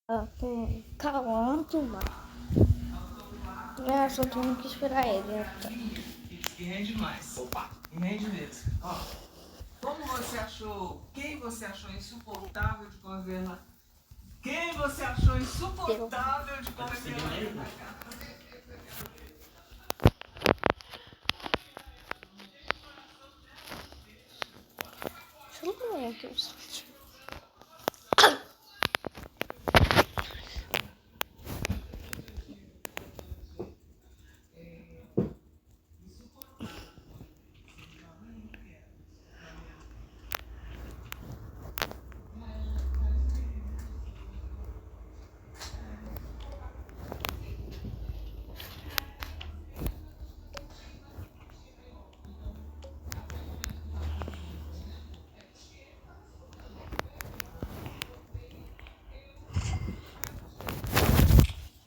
Com calando, mano. É, só tenho que esperar ele. E rende mais. Opa! E rende mesmo. Ó, como você achou? Quem você achou insuportável de conviver? Quem você achou insuportável de conviver na casa? Deixa eu ver aqui os vídeos.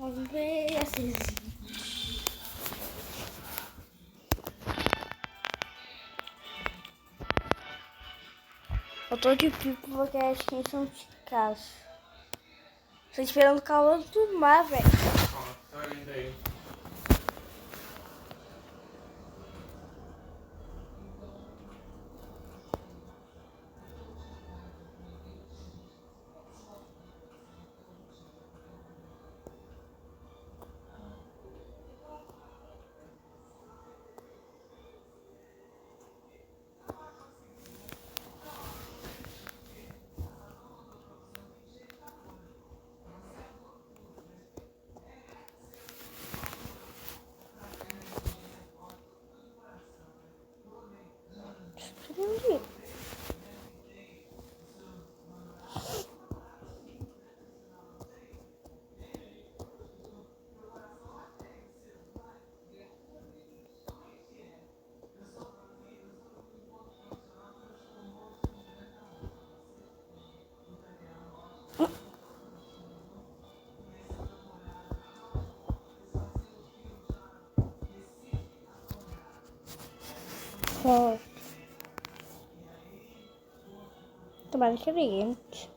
Vamos ver esses. Eu tô de pico porque acho que são de casa. Tô esperando o calor do mar, velho. Ó, tá lindo aí. Entendi. Ó, tomara que ele entre.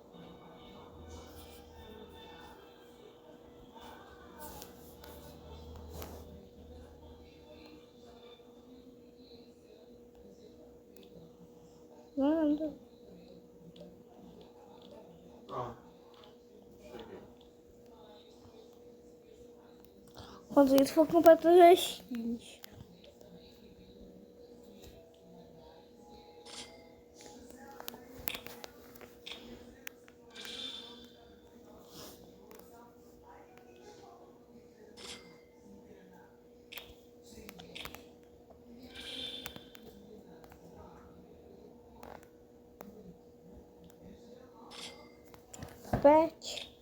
Manda. Pronto. Cheguei. Quando isso for comprar todas as filhas. Pet.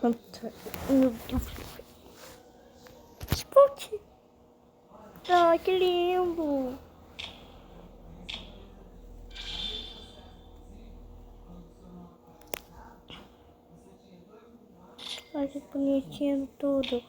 Pronto. Meu Deus. Spot. Ai, que lindo. Olha que bonitinho tudo.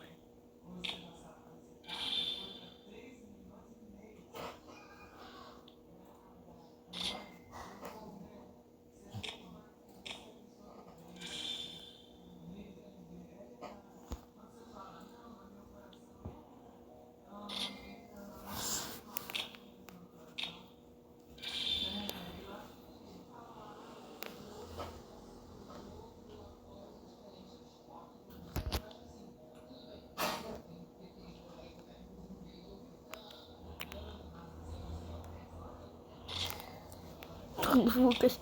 Lucas.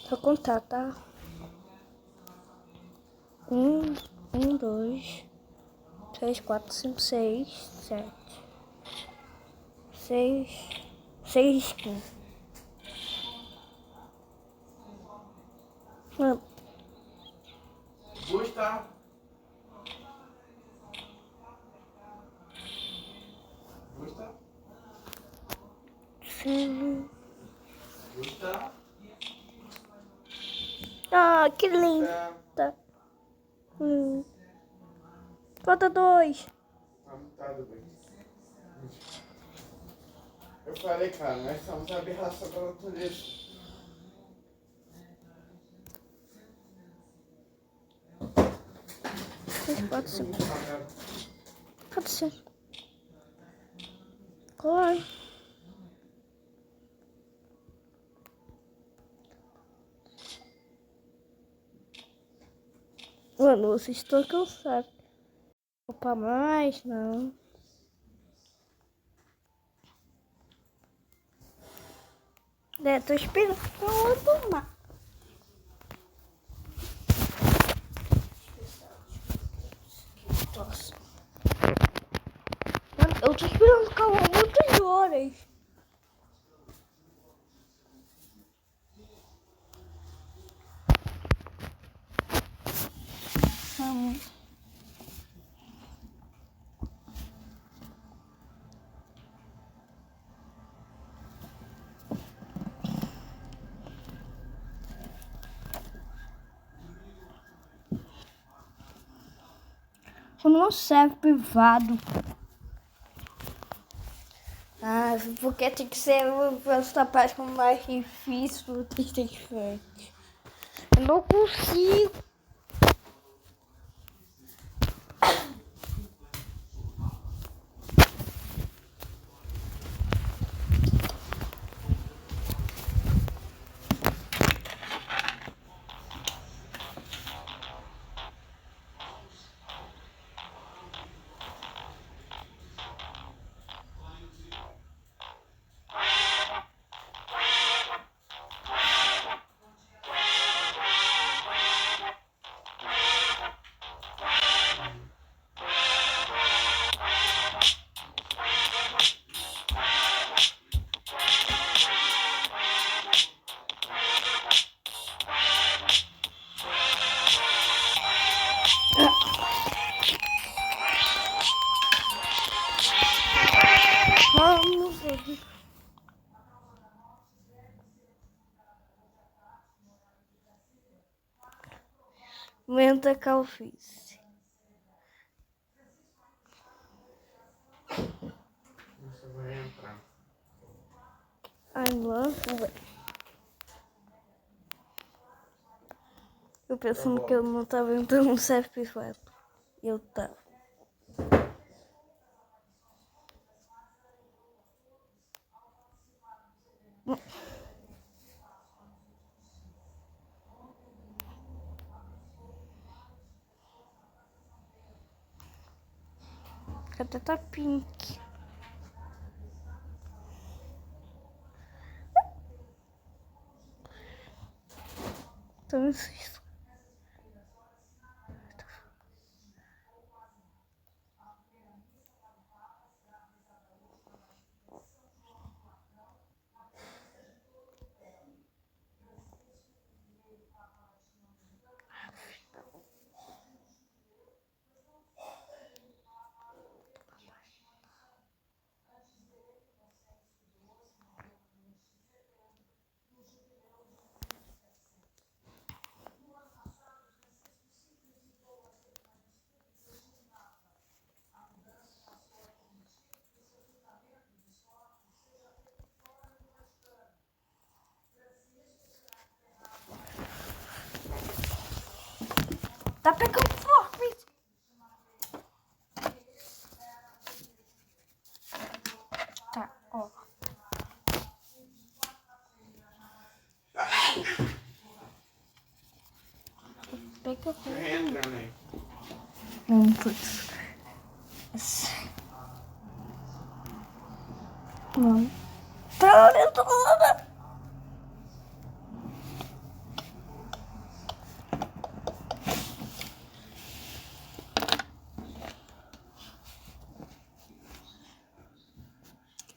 Vou contar, tá? Um, dois, três, quatro, cinco, seis, sete. Seis skins. Mano, Gustavo. Gustavo. sim. Gustavo. Ah, que lindo. Tá. Falta 2. Tá tudo bem. Eu falei, cara, nós estamos aberração pra natureza. Pode ser. Pode ser. Claro. Mano, vocês estão cansados. Opa, mais não. Tô esperando que eu vou tomar. Nossa. Mano, eu tô esperando calma muitas horas. Não serve privado. Ah, porque tem que ser essa parte mais difícil do que tem frente. Eu não consigo. Vamos ver. Menta calvície. Você vai entrar. Ai, mano. Eu pensando que eu não tava entrando no serve privado. Eu tava. Cadê tá pink? Então isso. Tá pegando forte. Tá, ó. Pega forte. Vai entrando aí. Não, putz. Mano. Tá orientando.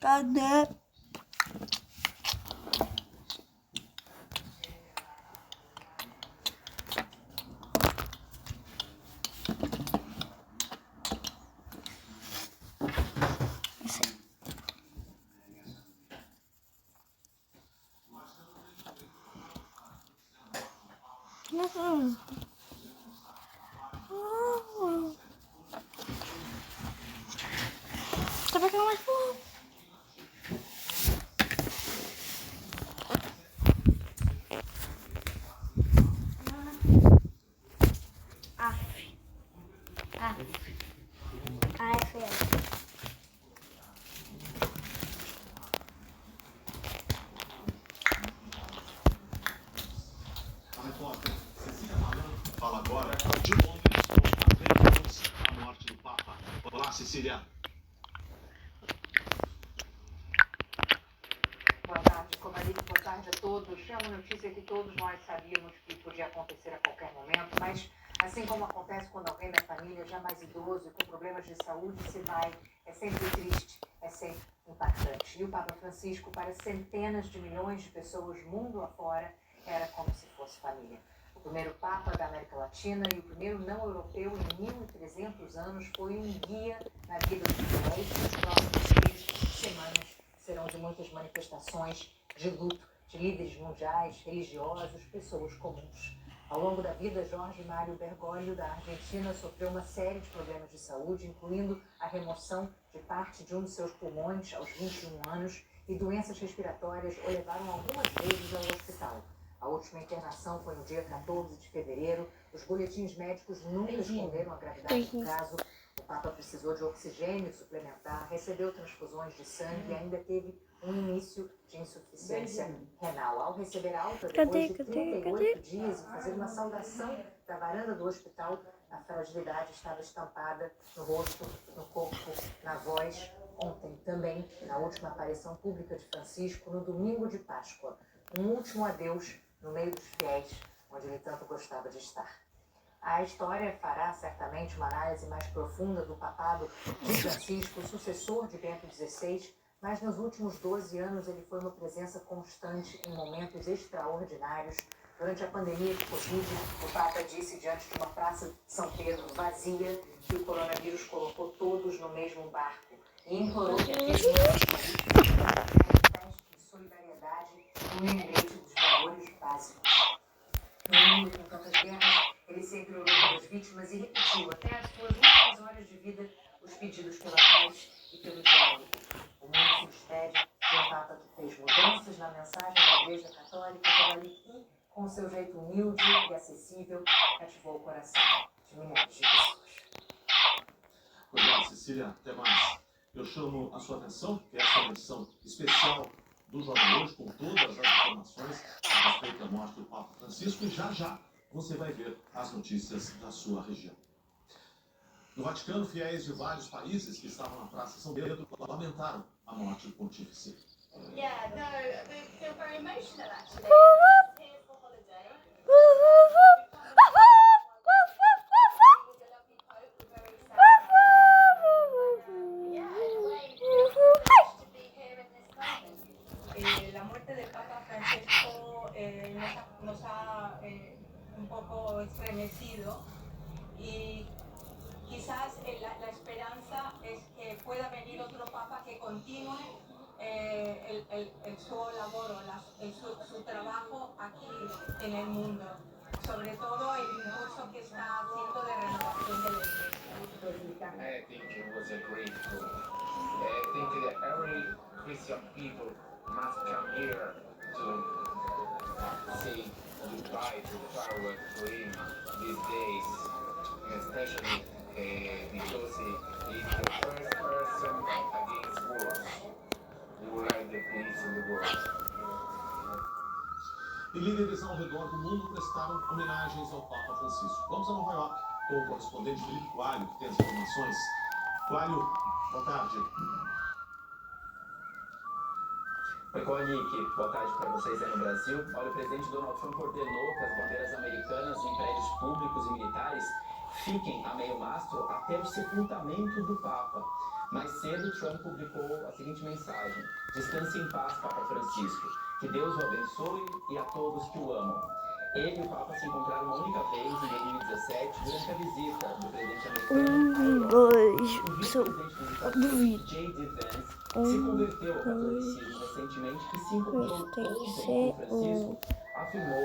Cadê? Tá pegando mais fogo. Fala agora de Londres, com a denúncia da morte do Papa. Olá, Cecília. Boa tarde, Comarique. Boa tarde a todos. É uma notícia que todos nós sabíamos que podia acontecer a qualquer momento, mas assim como acontece quando alguém da família já mais idoso e com problemas de saúde se vai, é sempre triste, é sempre impactante. E o Papa Francisco, para centenas de milhões de pessoas mundo afora, era como se fosse família. O primeiro Papa da América Latina e o primeiro não europeu em 1300 anos foi um guia na vida dos fiéis. Os próximos dias, semanas, serão de muitas manifestações de luto de líderes mundiais, religiosos, pessoas comuns. Ao longo da vida, Jorge Mário Bergoglio, da Argentina, sofreu uma série de problemas de saúde, incluindo a remoção de parte de um de seus pulmões aos 21 anos e doenças respiratórias o levaram algumas vezes ao hospital. A última internação foi no dia 14 de fevereiro. Os boletins médicos nunca esconderam a gravidade do caso. O Papa precisou de oxigênio suplementar, recebeu transfusões de sangue e ainda teve um início de insuficiência renal. Ao receber alta, depois de 38 dias e fazer uma saudação da varanda do hospital, a fragilidade estava estampada no rosto, no corpo, na voz. Ontem também, na última aparição pública de Francisco, no domingo de Páscoa, um último adeus no meio dos fiéis, onde ele tanto gostava de estar. A história fará certamente uma análise mais profunda do papado de Francisco, sucessor de Bento XVI, mas nos últimos 12 anos ele foi uma presença constante em momentos extraordinários. Durante a pandemia de Covid, o Papa disse diante de uma praça de São Pedro vazia que o coronavírus colocou todos no mesmo barco e implorou que aqueles de solidariedade e um lembrete dos valores básicos. No mundo com tantas guerras, ele sempre orou pelas vítimas e repetiu até as suas últimas horas de vida os pedidos pela paz e pelo diálogo. O mundo se despede de um Papa que fez mudanças na mensagem da Igreja Católica e, com seu jeito humilde e acessível, cativou o coração de milhares de pessoas. Obrigado, Cecília. Até mais. Eu chamo a sua atenção que essa é a edição especial do Jornal Hoje, com todas as informações a respeito da morte do Papa Francisco, e já você vai ver as notícias da sua região. No Vaticano, fiéis de vários países que estavam na Praça São Pedro lamentaram a morte do pontífice. Yeah, no, they feel very emotional actually. Here for holiday. With the lovely Pope, we're very sad. Yeah, in a way, it's privileged to be here in this moment. La muerte del Papa Francisco nos ha un poco estremecido y quizás la esperanza es que pueda venir otro Papa que continúe su labor, su trabajo aquí en el mundo, sobre todo el impulso que está haciendo de renovación de la Iglesia. I think it was a great tour. I think that every Christian people must come here to say goodbye to the power to him these days, especially because he is the first person against wars. He would like the peace in the world. E líderes ao redor do mundo prestaram homenagens ao Papa Francisco. Vamos a Nova York com o correspondente Felipe Coelho, que tem as informações. Coelho, boa tarde. Oi, Nick. Boa tarde para vocês aí no Brasil. Olha, o presidente Donald Trump ordenou que as bandeiras americanas em prédios públicos e militares fiquem a meio mastro até o sepultamento do Papa. Mais cedo, Trump publicou a seguinte mensagem: descanse em paz, Papa Francisco. Que Deus o abençoe e a todos que o amam. Ele e o Papa se encontraram uma única vez em 2017 durante a visita do presidente americano à Europa. O vice-presidente dos Estados Unidos, J.D. Vance, se converteu ao catolicismo recentemente e se encontrou ontem com Francisco. Afirmou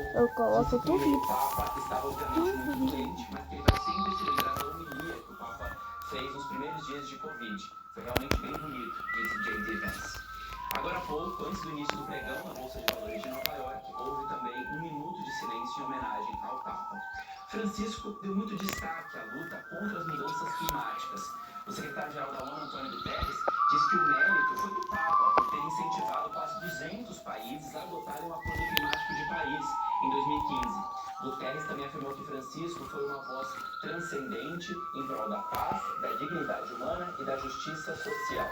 disse que o Papa estava obviamente muito doente, mas que ele vai sempre se lembrar da homilia que o Papa fez nos primeiros dias de Covid. Foi realmente bem bonito, disse J.D. Vance. Agora há pouco, antes do início do pregão na Bolsa de Valores de Nova York, houve também um minuto de silêncio em homenagem ao Papa. Francisco deu muito destaque à luta contra as mudanças climáticas. O secretário-geral da ONU, Antônio Guterres, disse que o mérito foi do Papa por ter incentivado quase 200 países a adotarem o Acordo Climático de Paris em 2015. Guterres também afirmou que Francisco foi uma voz transcendente em prol da paz, da dignidade humana e da justiça social.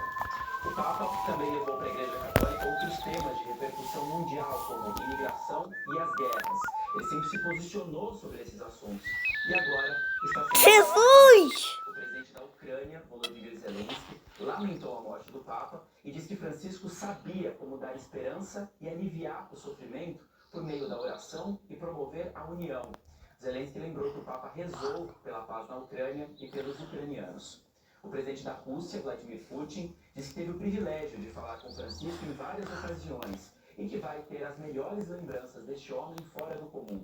O Papa também levou para a Igreja Católica outros temas de repercussão mundial, como imigração e as guerras. Ele sempre se posicionou sobre esses assuntos. E agora está sendo... Jesus! O presidente da Ucrânia, Volodymyr Zelensky, lamentou a morte do Papa e disse que Francisco sabia como dar esperança e aliviar o sofrimento por meio da oração e promover a união. Zelensky lembrou que o Papa rezou pela paz na Ucrânia e pelos ucranianos. O presidente da Rússia, Vladimir Putin, disse que teve o privilégio de falar com Francisco em várias ocasiões e que vai ter as melhores lembranças deste homem fora do comum.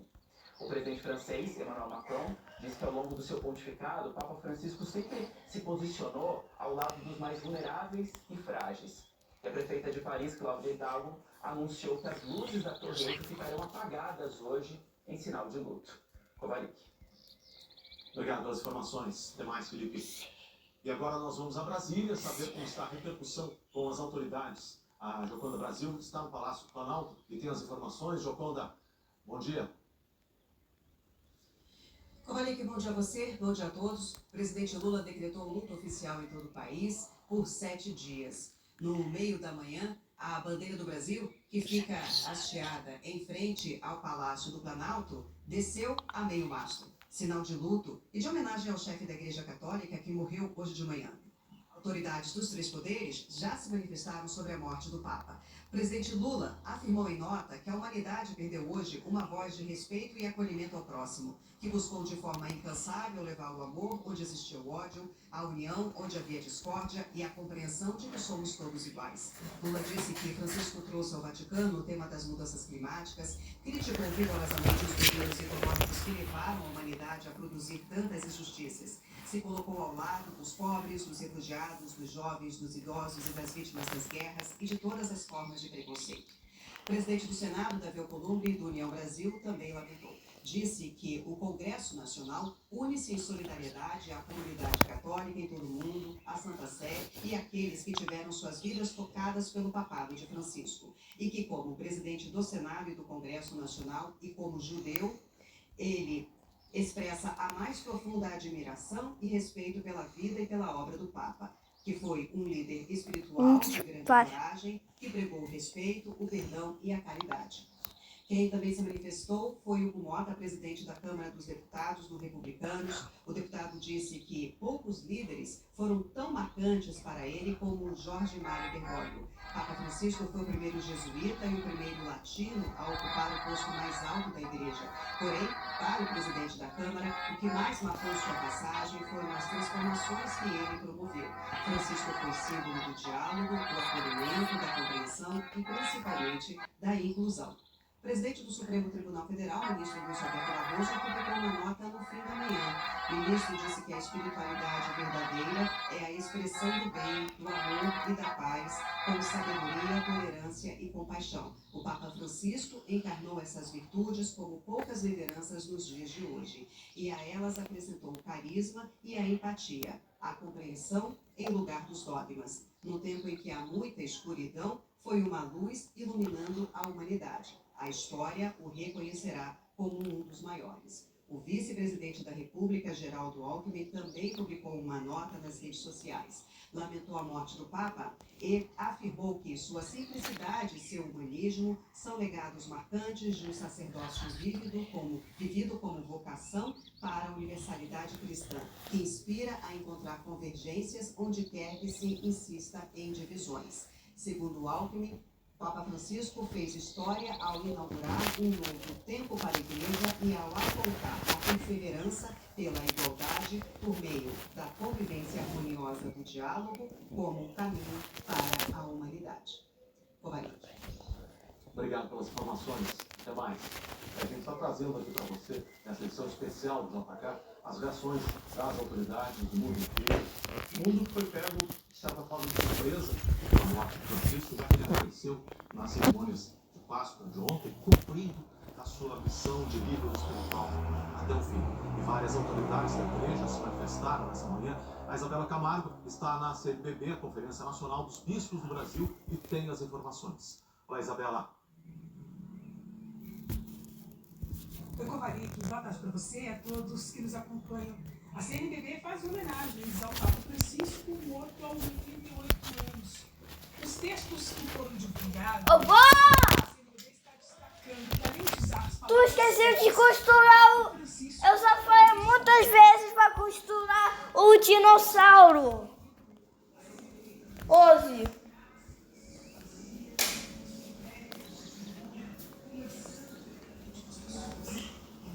O presidente francês, Emmanuel Macron, disse que ao longo do seu pontificado, o Papa Francisco sempre se posicionou ao lado dos mais vulneráveis e frágeis. E a prefeita de Paris, Cláudia Hidalgo, anunciou que as luzes da Torre Eiffel ficarão apagadas hoje em sinal de luto. Kovalik. Obrigado pelas informações. Até mais, Felipe. E agora nós vamos a Brasília saber como está a repercussão com as autoridades. A Joconda Brasil está no Palácio do Planalto e tem as informações. Joconda, bom dia. Kovalik, bom dia a você, bom dia a todos. O presidente Lula decretou luto oficial em todo o país por 7 dias. No meio da manhã, a bandeira do Brasil, que fica hasteada em frente ao Palácio do Planalto, desceu a meio mastro. Sinal de luto e de homenagem ao chefe da Igreja Católica que morreu hoje de manhã. Autoridades dos 3 poderes já se manifestaram sobre a morte do Papa. O presidente Lula afirmou em nota que a humanidade perdeu hoje uma voz de respeito e acolhimento ao próximo, que buscou de forma incansável levar o amor onde existia o ódio, a união onde havia discórdia e a compreensão de que somos todos iguais. Lula disse que Francisco trouxe ao Vaticano o tema das mudanças climáticas, criticou vigorosamente os governos econômicos que levaram a humanidade a produzir tantas injustiças. Se colocou ao lado dos pobres, dos refugiados, dos jovens, dos idosos e das vítimas das guerras e de todas as formas de preconceito. O presidente do Senado, Davi Alcolumbre, do União Brasil, também lamentou. Disse que o Congresso Nacional une-se em solidariedade à comunidade católica em todo o mundo, à Santa Sé e àqueles que tiveram suas vidas tocadas pelo papado de Francisco. E que, como presidente do Senado e do Congresso Nacional e como judeu, ele expressa a mais profunda admiração e respeito pela vida e pela obra do Papa, que foi um líder espiritual de grande coragem, que pregou o respeito, o perdão e a caridade. Quem também se manifestou foi o Mota, presidente da Câmara dos Deputados do Republicanos. O deputado disse que poucos líderes foram tão marcantes para ele como Jorge Mário Bergoglio. Papa Francisco foi o primeiro jesuíta e o primeiro latino a ocupar o posto mais alto da igreja. Porém, para o presidente da Câmara, o que mais marcou sua passagem foram as transformações que ele promoveu. Francisco foi símbolo do diálogo, do acolhimento, da compreensão e principalmente da inclusão. O presidente do Supremo Tribunal Federal, o ministro Luiz Roberto Barroso, publicou uma nota no fim da manhã. O ministro disse que a espiritualidade verdadeira é a expressão do bem, do amor e da paz, com sabedoria, tolerância e compaixão. O Papa Francisco encarnou essas virtudes como poucas lideranças nos dias de hoje. E a elas acrescentou o carisma e a empatia, a compreensão em lugar dos dogmas. No tempo em que há muita escuridão, foi uma luz iluminando a humanidade. A história o reconhecerá como um dos maiores. O vice-presidente da República, Geraldo Alckmin, também publicou uma nota nas redes sociais. Lamentou a morte do Papa e afirmou que sua simplicidade e seu humanismo são legados marcantes de um sacerdócio vivido como vocação para a universalidade cristã, que inspira a encontrar convergências onde quer que se insista em divisões. Segundo Alckmin, Papa Francisco fez história ao inaugurar um novo tempo para a Igreja e ao apontar a perseverança pela igualdade por meio da convivência harmoniosa do diálogo como um caminho para a humanidade. Kovalik. Obrigado pelas informações. Até mais. A gente está trazendo aqui para você, nessa edição especial do JK, as reações das autoridades do mundo inteiro. O mundo foi pego, de certa forma, de surpresa com a morte de Francisco, já que ele apareceu nas cerimônias de Páscoa de ontem, cumprindo a sua missão de líder espiritual até o fim. E várias autoridades da igreja se manifestaram nessa manhã. A Isabela Camargo está na CNBB, a Conferência Nacional dos Bispos do Brasil, e tem as informações. Olá, Isabela. Oi, Kovalik, boa tarde para você e a todos que nos acompanham. A CNBB faz homenagens ao Papa Francisco, morto aos 88 anos. Os textos que foram divulgados... Ô, vó! A CNBB está destacando que, além de usar as Tu palavras... esqueceu de costurar o... Eu já falei muitas vezes para costurar o dinossauro. Ouve.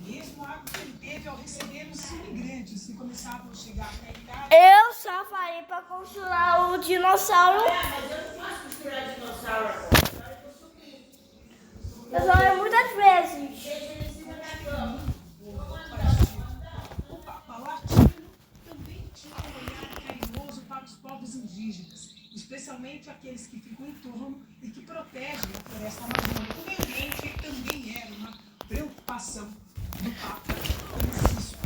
Mesmo ato que ele teve ao receber os imigrantes que começavam a chegar para cá. Eu só falei para costurar o dinossauro. Mas eu não faço costurar dinossauro agora. Eu já falei muitas vezes. Deixa ele em cima da cama. O Papa Latino também tinha um olhar carinhoso para os povos indígenas, especialmente aqueles que ficam em torno e que protegem a floresta amazônica. O meio ambiente também era uma preocupação do Papa Francisco.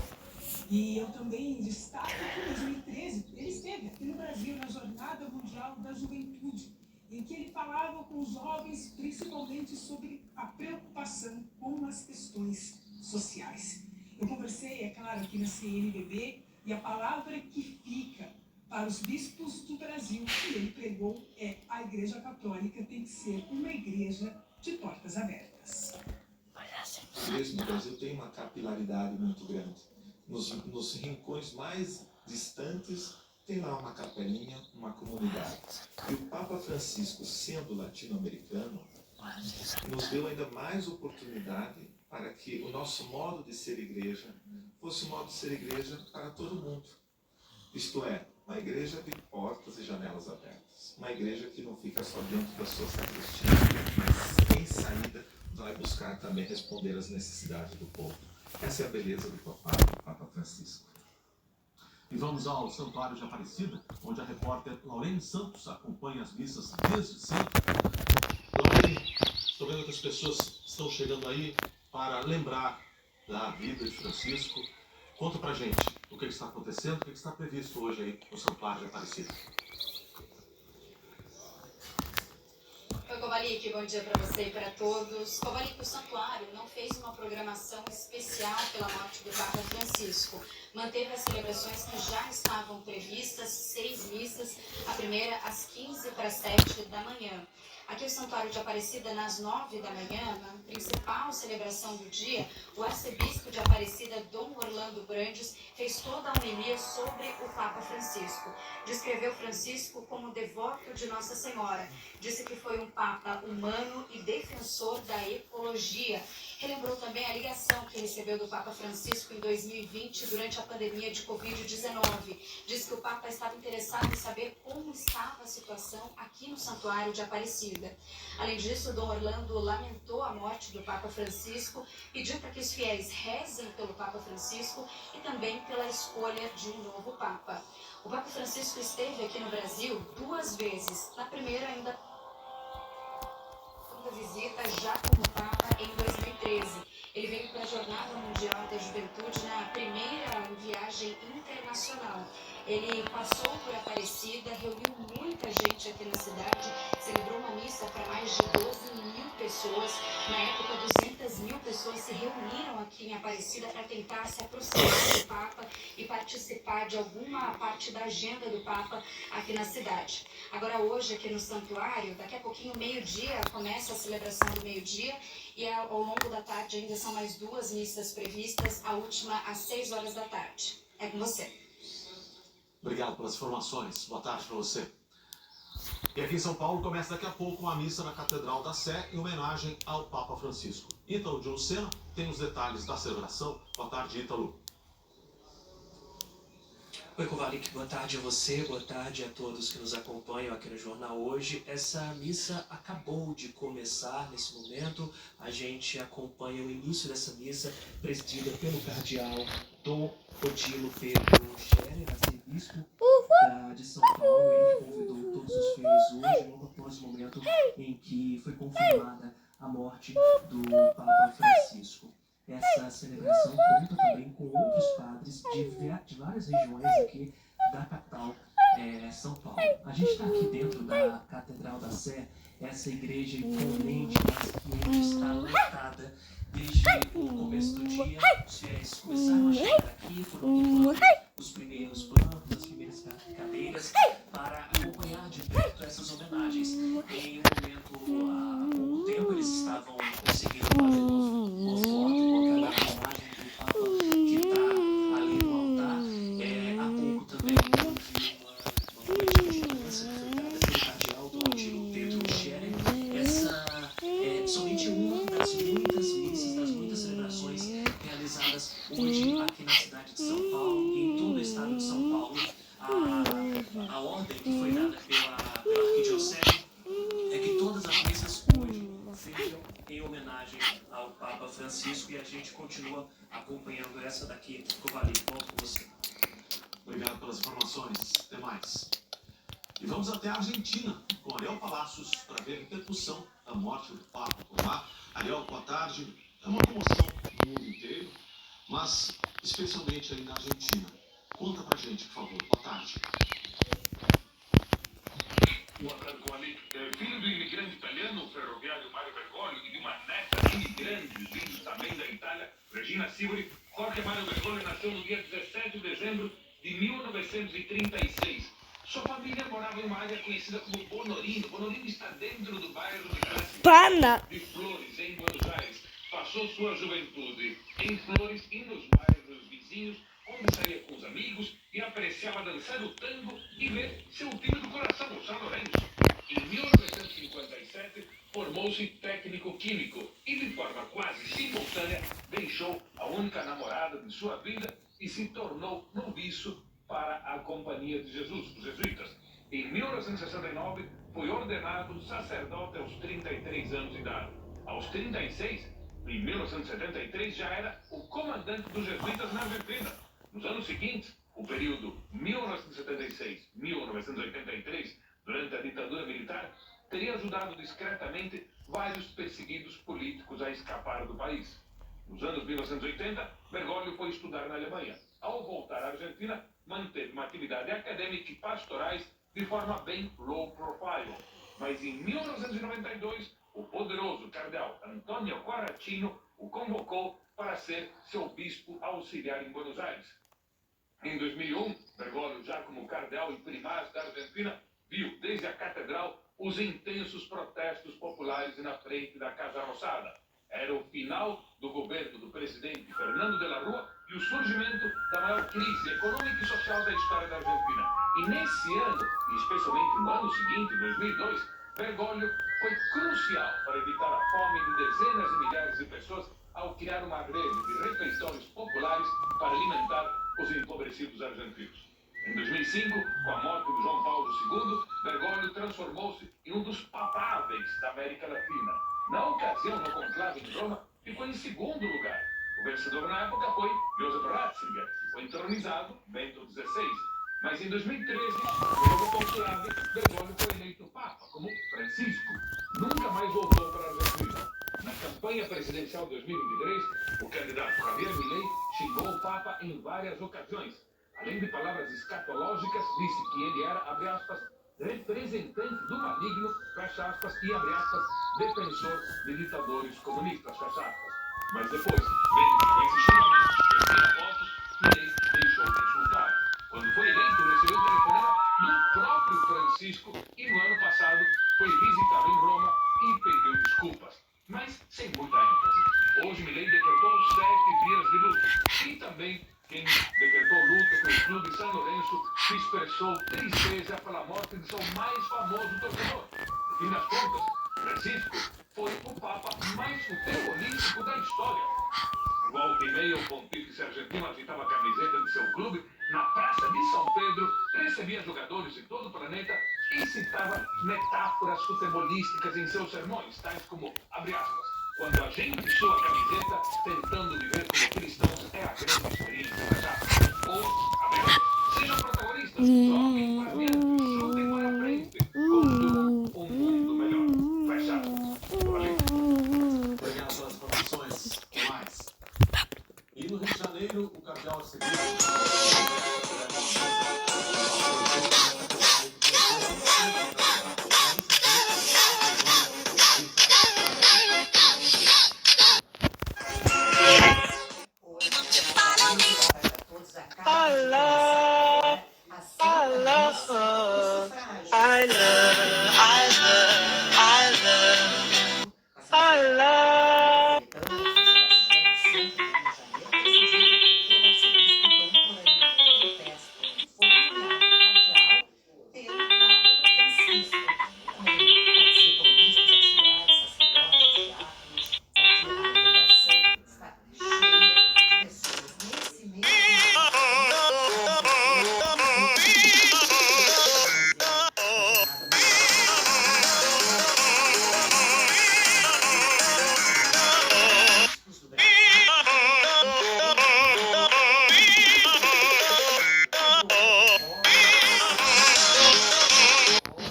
E eu também destaco que em 2013 ele esteve aqui no Brasil na Jornada Mundial da Juventude, em que ele falava com os jovens principalmente sobre a preocupação com as questões sociais. Eu conversei, é claro, aqui na CNBB, e a palavra que fica para os bispos do Brasil que ele pregou é: a Igreja Católica tem que ser uma igreja de portas abertas. A igreja no Brasil tem uma capilaridade muito grande. Nos rincões mais distantes tem lá uma capelinha, uma comunidade. E o Papa Francisco, sendo latino-americano, nos deu ainda mais oportunidade para que o nosso modo de ser igreja fosse um modo de ser igreja para todo mundo. Isto é, uma igreja de portas e janelas abertas. Uma igreja que não fica só dentro da sua sacristia, mas em saída vai buscar também responder às necessidades do povo. Essa é a beleza do Papa Francisco. E vamos ao Santuário de Aparecida, onde a repórter Laurene Santos acompanha as missas desde sempre. Laurene, estou vendo que as pessoas estão chegando aí para lembrar da vida de Francisco. Conta pra gente o que está acontecendo, o que está previsto hoje aí no Santuário de Aparecida. Oi, Kovalik, bom dia para você e para todos. Kovalik, o Santuário não fez uma programação especial pela morte do Papa Francisco. Manteve as celebrações que já estavam previstas, 6 missas, a primeira às 6:45 da manhã. Aqui o Santuário de Aparecida, nas 9 da manhã, na principal celebração do dia, o arcebispo de Aparecida, Dom Orlando Brandes, fez toda a homilia sobre o Papa Francisco. Descreveu Francisco como devoto de Nossa Senhora. Disse que foi um Papa humano e defensor da ecologia. Relembrou também a ligação que recebeu do Papa Francisco em 2020, durante a pandemia de Covid-19. Disse que o Papa estava interessado em saber como estava a situação aqui no Santuário de Aparecida. Além disso, Dom Orlando lamentou a morte do Papa Francisco, pediu para que os fiéis rezem pelo Papa Francisco e também pela escolha de um novo Papa. O Papa Francisco esteve aqui no Brasil 2 vezes. Na primeira, ainda visita já como Papa em 2013. Ele veio para a Jornada Mundial da Juventude na primeira viagem internacional. Ele passou por Aparecida, reuniu muita gente aqui na cidade, celebrou uma missa para mais de 12 mil pessoas. pessoas. Na época, 200 mil pessoas se reuniram aqui em Aparecida para tentar se aproximar do Papa e participar de alguma parte da agenda do Papa aqui na cidade. Agora, hoje, aqui no santuário, daqui a pouquinho, meio-dia, começa a celebração do meio-dia e ao longo da tarde ainda são mais 2 missas previstas, a última às 6 horas da tarde. É com você. Obrigado pelas informações. Boa tarde para você. E aqui em São Paulo começa daqui a pouco uma missa na Catedral da Sé em homenagem ao Papa Francisco. Ítalo de Lucena tem os detalhes da celebração. Boa tarde, Ítalo. Oi, Kovalik, boa tarde a você, boa tarde a todos que nos acompanham aqui no Jornal Hoje. Essa missa acabou de começar nesse momento. A gente acompanha o início dessa missa, presidida pelo cardeal Dom Odilo Pedro Scherer, arcebispo de São Paulo. Ele convidou todos os fiéis hoje, logo após o momento em que foi confirmada a morte do Papa Francisco. Essa celebração conta também com outros padres de várias regiões aqui da capital, São Paulo. A gente está aqui dentro da Catedral da Sé, essa igreja imponente, mas que está lotada desde o começo do dia. Os fiéis começaram a chegar aqui, foram ocupando os primeiros bancos, as primeiras cadeiras, para acompanhar de perto essas homenagens. Em um momento, há pouco tempo, eles estavam conseguindo fazer uma foto e colocar a imagem do Papa que está ali no altar. Há pouco também houve uma noite de dança que foi dada pelo cardeal Dom Odilo Pedro Scherer. Essa é somente uma das muitas missas, das muitas celebrações realizadas hoje aqui na cidade de São Paulo e em todo o estado de São Paulo. A ordem que foi dada pela Arquidiocese é que todas as missas hoje sejam em homenagem ao Papa Francisco e a gente continua acompanhando essa daqui. Kovalik, volto com você. Obrigado pelas informações. Até mais. E vamos até a Argentina, com Ariel Palacios, para ver a repercussão da morte do Papa por lá. Ariel, boa tarde. É uma comoção no mundo inteiro, mas especialmente aí na Argentina. Conta pra gente, por favor. Boa tarde. Boa tarde, Kovalik. Filho do imigrante italiano, o ferroviário Mário Bergoglio, e de uma neta imigrante, vindo também da Itália, Regina Sibori, Jorge Mário Bergoglio nasceu no dia 17 de dezembro de 1936. Sua família morava em uma área conhecida como Bonorino. Bonorino está dentro do bairro de Flores, em Buenos Aires. Passou sua juventude em Flores e nos bairros vizinhos, onde saía com os amigos e apreciava dançar o tango e ver seu time do coração, o São Lourenço. Em 1957, formou-se técnico químico e, de forma quase simultânea, deixou a única namorada de sua vida e se tornou noviço para a Companhia de Jesus, os jesuítas. Em 1969, foi ordenado sacerdote aos 33 anos de idade. Aos 36, em 1973, já era o comandante dos jesuítas na Argentina. Nos anos seguintes, o período 1976-1983, durante a ditadura militar, teria ajudado discretamente vários perseguidos políticos a escapar do país. Nos anos 1980, Bergoglio foi estudar na Alemanha. Ao voltar à Argentina, manteve uma atividade acadêmica e pastorais de forma bem low profile. Mas em 1992, o poderoso cardeal Antônio Quaratino o convocou para ser seu bispo auxiliar em Buenos Aires. Em 2001, Bergoglio, já como cardeal e primaz da Argentina, viu desde a catedral os intensos protestos populares na frente da Casa Rosada. Era o final do governo do presidente Fernando de la Rúa e o surgimento da maior crise econômica e social da história da Argentina. E nesse ano, e especialmente no ano seguinte, 2002, Bergoglio foi crucial para evitar a fome de dezenas de milhares de pessoas ao criar uma rede de refeitórios populares para alimentar os empobrecidos argentinos. Em 2005, com a morte de João Paulo II, Bergoglio transformou-se em um dos papáveis da América Latina. Na ocasião, no conclave em Roma, ficou em segundo lugar. O vencedor na época foi Joseph Ratzinger, que foi entronizado Bento XVI. Mas em 2013, no novo conclave, Bergoglio foi eleito Papa, como Francisco. Nunca mais voltou para a Argentina. Na campanha presidencial de 2023, o candidato Javier Milei xingou o Papa em várias ocasiões. Além de palavras escatológicas, disse que ele era, abre aspas, representante do maligno, fecha aspas, e abre aspas, defensor de ditadores comunistas, fecha aspas. Mas depois, vendo com esse xingamento, envia votos, Milei deixou de insultar. Quando foi eleito, recebeu o telefonema do próprio Francisco e no ano passado foi visitá-lo em Roma e pediu desculpas, mas sem muita ênfase. Hoje Milei decretou 7 dias de luto e também quem decretou luta foi o Clube São Lourenço, que expressou tristeza pela morte de seu mais famoso torcedor. E nas contas, Francisco foi o Papa mais futebolístico da história. Volta e meia, o pontífice argentino agitava a camiseta de seu clube na Praça de São Pedro, recebia jogadores de todo o planeta e citava metáforas futebolísticas em seus sermões, tais como, abre aspas, quando a gente sua camiseta tentando viver como cristãos é a grande experiência, fecha aspas. Ou, abre aspas, sejam protagonistas, toquem para dentro, chutem para frente, construam um mundo melhor, fecha aspas. Valeu. Obrigado pelas informações. Mais. E no Rio de Janeiro, o cardeal arcebispo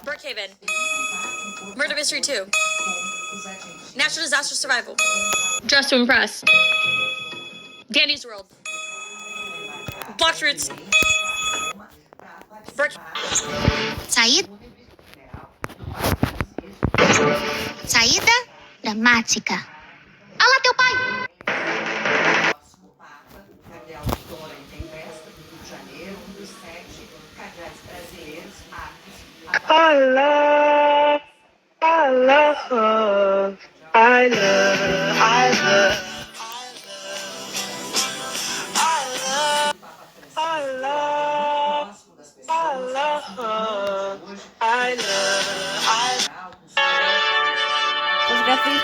Brookhaven. Murder Mystery 2. Natural Disaster Survival. Dress to Impress. Dandy's World. Blocked Roots. Saída dramática. Alá, teu pai! Próximo Papa, Cardeal Dora em Tempesta, do Rio de Janeiro, um dos 7 cardeais brasileiros aptos a I love her. I love Os gatinhos